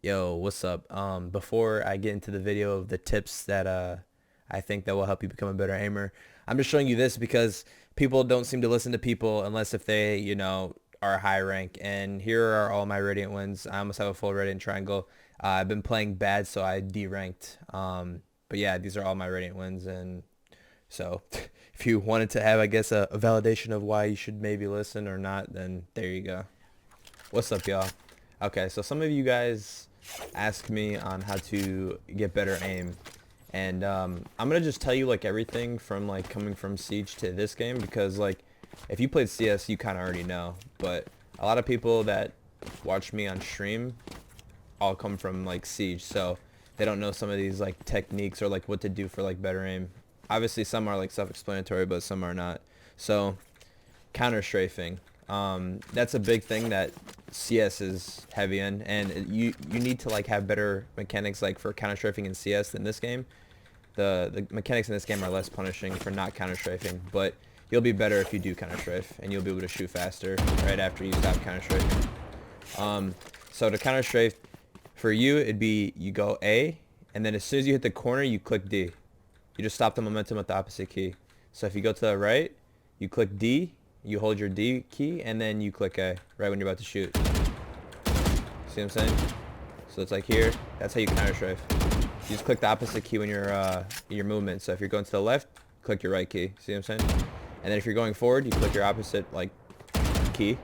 Yo, what's up? Before I get into the video of the tips that I think that will help you become a better aimer, I'm just showing you this because people don't seem to listen to people unless if they, are high rank. And here are all my Radiant wins. I almost have a full Radiant triangle. I've been playing bad, so I deranked. But yeah, these are all my Radiant wins. And so if you wanted to have, I guess, a validation of why you should maybe listen or not, then there you go. What's up, y'all? Okay, so some of you guys ask me on how to get better aim, and I'm gonna just tell you like everything from like coming from Siege to this game, because like if you played CS you kind of already know, but a lot of people that watch me on stream all come from like Siege, so they don't know some of these like techniques or like what to do for like better aim. Obviously some are like self-explanatory, but some are not. So counter-strafing, that's a big thing that CS is heavy in, and you need to like have better mechanics like for counter-strafing in CS than this game. The mechanics in this game are less punishing for not counter-strafing, but you'll be better if you do counter-strafe, and you'll be able to shoot faster right after you stop counter-strafing. So to counter-strafe, for you it'd be you go A, and then as soon as you hit the corner you click D. You just stop the momentum with the opposite key. So if you go to the right, you click D, you hold your D key, and then you click A right when you're about to shoot. See what I'm saying? So it's like here, that's how you counter strafe. You just click the opposite key when you're in your movement. So if you're going to the left, click your right key. See what I'm saying? And then if you're going forward, you click your opposite like key.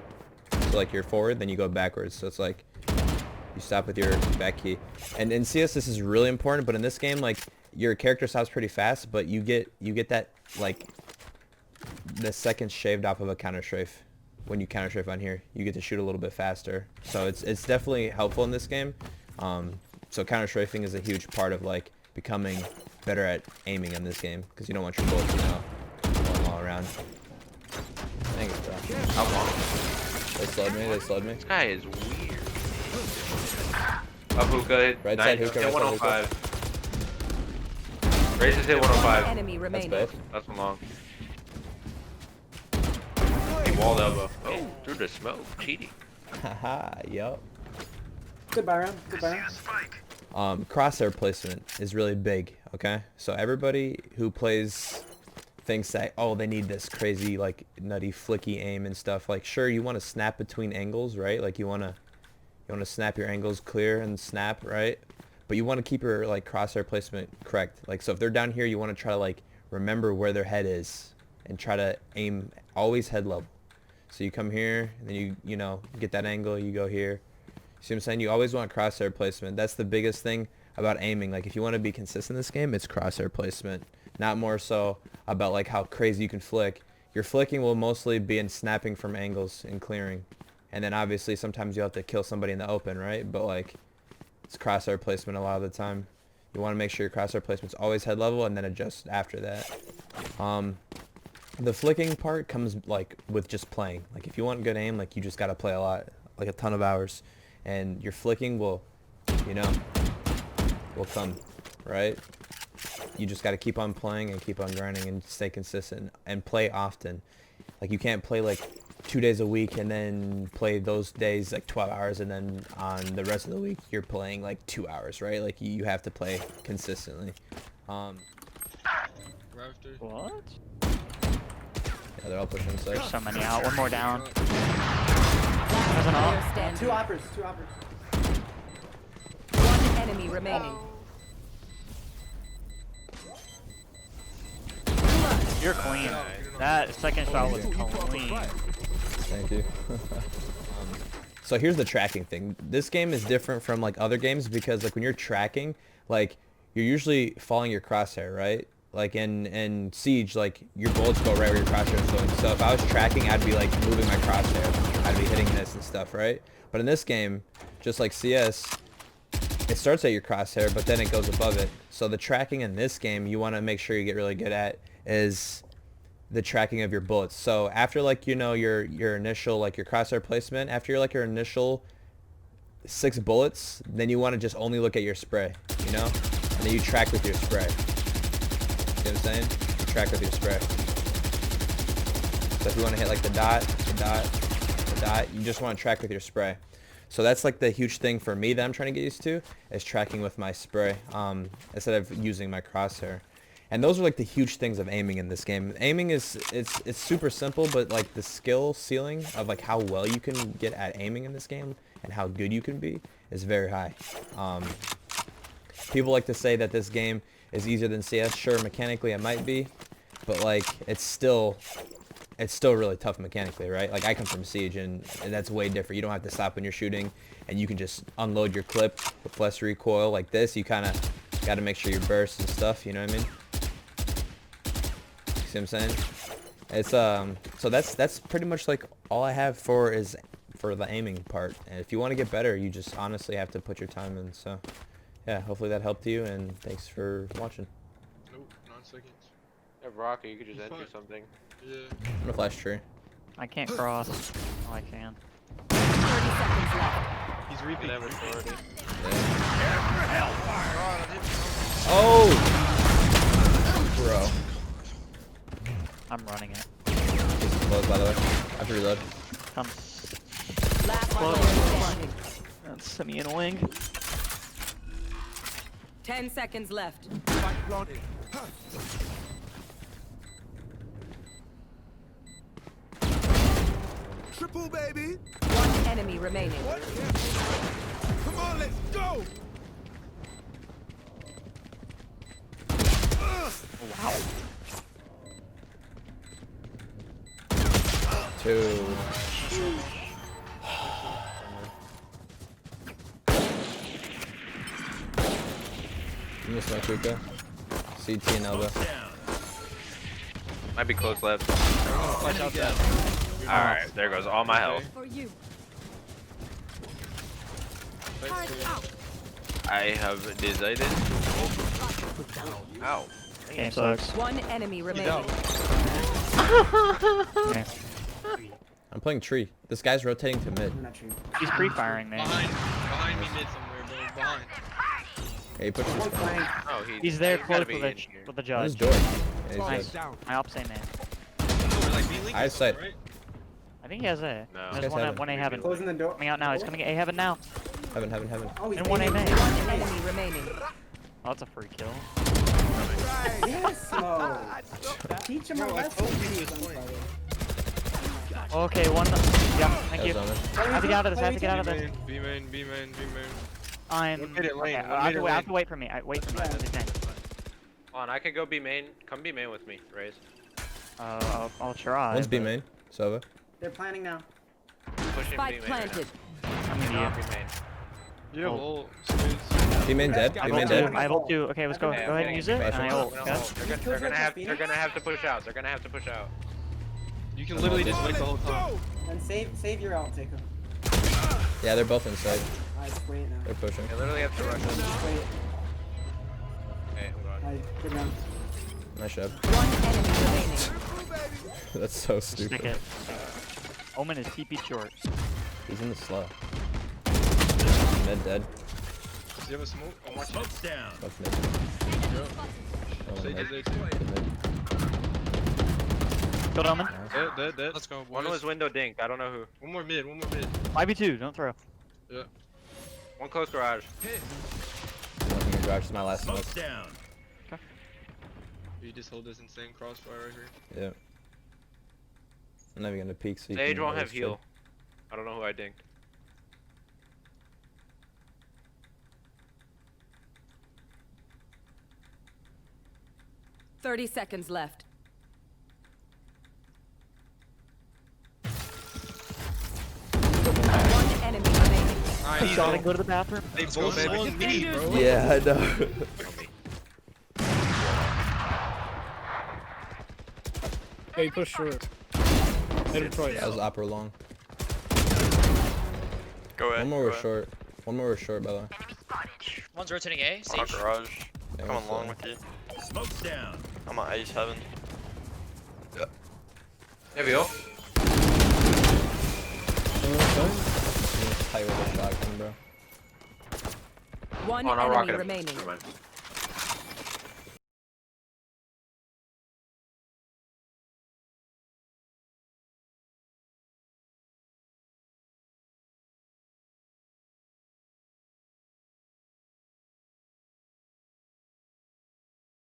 So like you're forward, then you go backwards. So it's like you stop with your back key. And in CS this is really important, but in this game like your character stops pretty fast, but you get that like the seconds shaved off of a counter strafe. When you counter strafe on here, you get to shoot a little bit faster, so it's definitely helpful in this game. So counter strafing is a huge part of like becoming better at aiming in this game, because you don't want your bullets going all around. Dang it, bro. How long? They slowed me. This guy is weird. Up hookah hit. Right side hookah, hit right side 105. Races hit 105. Enemy That's remaining. bad. That's one long. He walled elbow. Oh, through the smoke. Cheating. Haha, yup. Goodbye round. Goodbye round. Crosshair placement is really big, okay? So everybody who plays thinks that, oh, they need this crazy, like, nutty, flicky aim and stuff. Like, sure, you want to snap between angles, right? Like, you want to snap your angles clear and snap, right? But you want to keep your, like, crosshair placement correct. Like, so if they're down here, you want to try to, like, remember where their head is and try to aim always head level. So you come here, and then you get that angle, you go here. See what I'm saying? You always want crosshair placement. That's the biggest thing about aiming. Like, if you want to be consistent in this game, it's crosshair placement. Not more so about, like, how crazy you can flick. Your flicking will mostly be in snapping from angles and clearing. And then, obviously, sometimes you have to kill somebody in the open, right? But, like, it's crosshair placement a lot of the time. You want to make sure your crosshair placement's always head level and then adjust after that. The flicking part comes like with just playing. Like if you want good aim, like you just gotta play a lot, like a ton of hours, and your flicking will come, right? You just gotta keep on playing and keep on grinding and stay consistent and play often. Like you can't play like 2 days a week and then play those days like 12 hours and then on the rest of the week you're playing like 2 hours, right? Like you have to play consistently. What? Yeah, they're all pushing inside. There's so many out. One more down. There's an Player all. standing. Two operas. Two operas. One enemy remaining. You're clean. That second shot was clean. Thank you. So here's the tracking thing. This game is different from like other games because like when you're tracking, like you're usually following your crosshair, right? Like in Siege, like your bullets go right where your crosshair is going. So if I was tracking, I'd be like moving my crosshair. I'd be hitting this and stuff, right? But in this game, just like CS, it starts at your crosshair, but then it goes above it. So the tracking in this game, you want to make sure you get really good at is the tracking of your bullets. So after like your initial like your crosshair placement, after your initial 6 bullets, then you want to just only look at your spray, and then you track with your spray. You know what I'm saying? You track with your spray. So if you want to hit like the dot, the dot, the dot, you just want to track with your spray. So that's like the huge thing for me that I'm trying to get used to is tracking with my spray instead of using my crosshair. And those are like the huge things of aiming in this game. Aiming is it's super simple, but like the skill ceiling of like how well you can get at aiming in this game and how good you can be is very high. People like to say that this game is easier than CS. Sure, mechanically it might be, but like it's still really tough mechanically, right? Like I come from Siege and that's way different. You don't have to stop when you're shooting and you can just unload your clip with less recoil. Like this, you kind of got to make sure you burst and stuff, you know what I mean? See what I'm saying? It's so that's pretty much like all I have for the aiming part. And if you want to get better, you just honestly have to put your time in. So yeah, hopefully that helped you, and thanks for watching. Nope, 9 seconds. Have rocket, you could just enter something. Yeah. I'm gonna flash tree. I can't cross. Oh, I can. 30 seconds left. He's reaping. Never stored it. Oh, bro. I'm running it. This is close, by the way. I have to reload. Come. Last Close. player standing. That's semi in a wing. 10 seconds left. Triple, baby. One enemy remaining. Come on, let's go. Wow. 2. You missed my Kuka. CT and elbow. Might be close left. Watch out that. Alright, there goes all my health. For you. I have decided. Ow. Game sucks. One enemy remaining. Okay. I'm playing tree. This guy's rotating to mid. I'm not sure. He's pre-firing, man. Behind me mid somewhere, bro. Behind. Hey, he pushed One this flank. Oh, He's there he's close gotta be with in the here. His judge. door. Yeah, he's Nice. dead. My op say man. We're like I have sight. right? I think he has A. No. There's Yes, one heaven. at 1A heaven. Closing the door. Coming out now. He's coming at A heaven now. Heaven. Oh, he's And 1A main. One enemy remaining. Oh, that's a free kill. Yes, Mo. Teach him a Bro, I lesson. told you he was playing. Okay, one. Yeah, thank you. That was on I have to get out of this. I have to get out of B this. main, B main, B main, B main. I'm. One mid it lane, Okay, one I have mid to it wait. I have lane. to wait for me. Wait for me. Yeah. That's the thing. Hold on, I could go B main. Come B main with me, Raze. I'll try. One's B but main. Sova. They're planning now. Pushing B Spike main. planted. I'm Right now. gonna B main. You have Oh. ult. Space. B main dead. I B have main ult dead. too. I have ult too. Okay, let's go. Okay, Go ahead and use it. Flash And I him. ult. No, Okay. they're gonna have to push out. They're gonna have to push out. You can literally just wait the whole time. Then save your ult, Jacob. Yeah, they're both inside. Alright, just wait now. They're pushing. They literally have to rush us. Just wait. Okay, hold on. Alright, good round. Nice job. One enemy remaining. That's so Stick stupid. it. Omen is TP short. He's in the slow. Mid dead. Do you have a smoke? I'm watching. Smoke's down. Both mid. Oh, Sage mid. is there too. Mid. Killed Omen. Dead. Let's go, boys. One was window dinked. I don't know who. One more mid, one more mid. 5v2. Don't throw. Yeah. One close garage. I'm looking at garage. This is my last smoke. Smoke's down. You just hold this insane crossfire right here. Yeah. I'm not even gonna peek. So you Sage can won't have always check. heal. I don't know who I dinked. Thirty seconds left. One enemy remaining. Nice. Gotta go to the bathroom. They both on me, bro. Yeah, I know. Hey, push short. Hit him twice. That was opera long. Go ahead. One more was short. One more was short, by the way. One's rotating A. On Sage. garage. Yeah, Come one's along slow. with you. Smoke's down. I'm on Ace Heaven. Yeah. Have you? Tight with a shotgun, bro. One Oh, no, enemy rocket him. remaining. Never mind.